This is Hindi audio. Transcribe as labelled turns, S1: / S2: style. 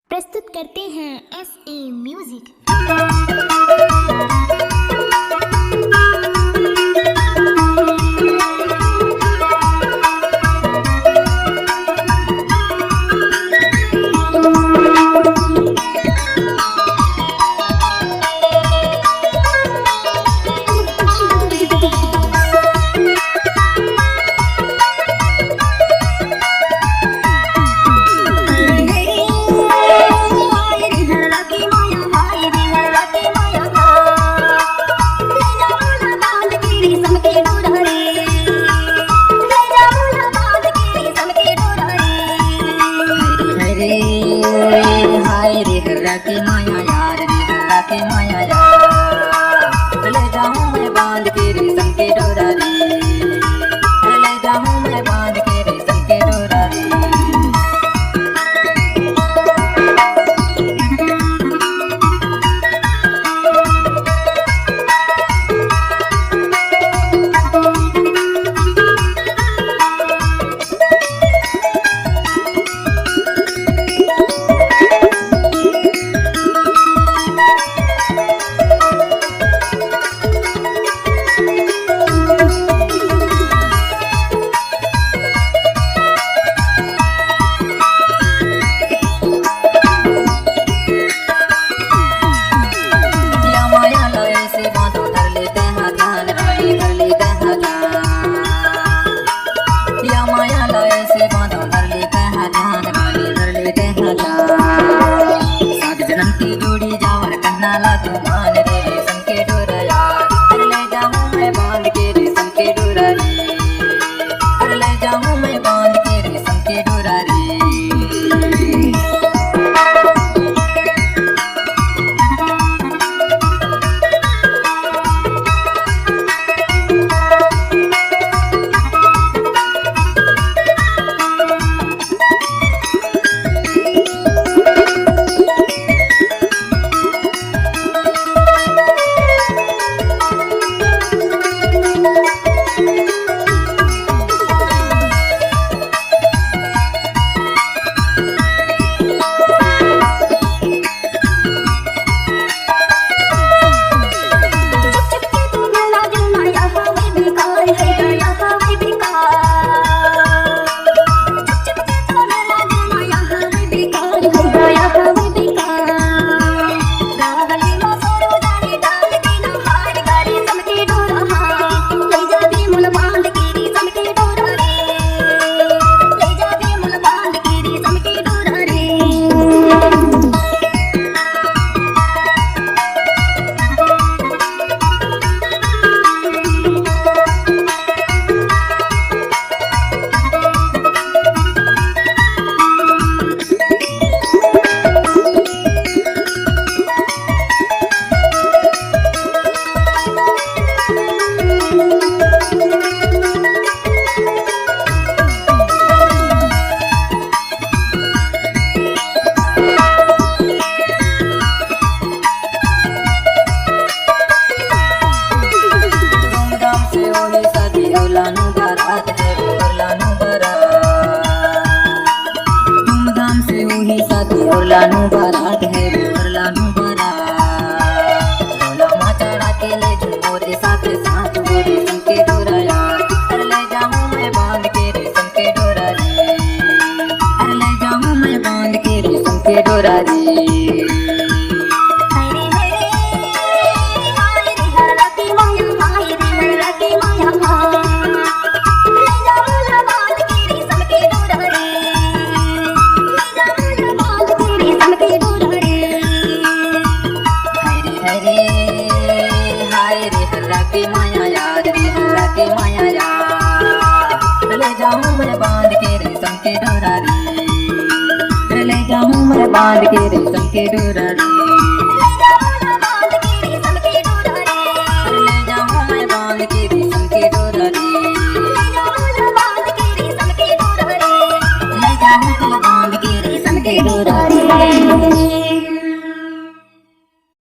S1: प्रस्तुत करते हैं SA म्यूजिक।
S2: के माया यार रे हल्ला के माया यार ले जाऊं मैं बांध के रेशम के डोरा रे ले जाऊं मैं बांध के रेशम के डोरा रे। जोड़ी जावर कहना ला तू मान रे रेशम के डोरा यार ले जाऊं मैं बांध के रेशम के डोरा रे ले जाऊं मैं बांध के रेशम के डोरा रे। धूमधाम से वही शादी और लानू बारात है और लानू बारात ढोला चढ़ा के ले झूमो रे साथ साथ वो रेशम के डोरा यार ले जाऊं मैं बांध के रेशम के डोरा रे ले जाऊं मैं बांध के रेशम के डोरा रे। के माया यार रे हल्ला के माया यार ले जाऊं मैं बांध के रेशम के डोरा रे ले जाऊं मैं बांध के रेशम के डोरा रे।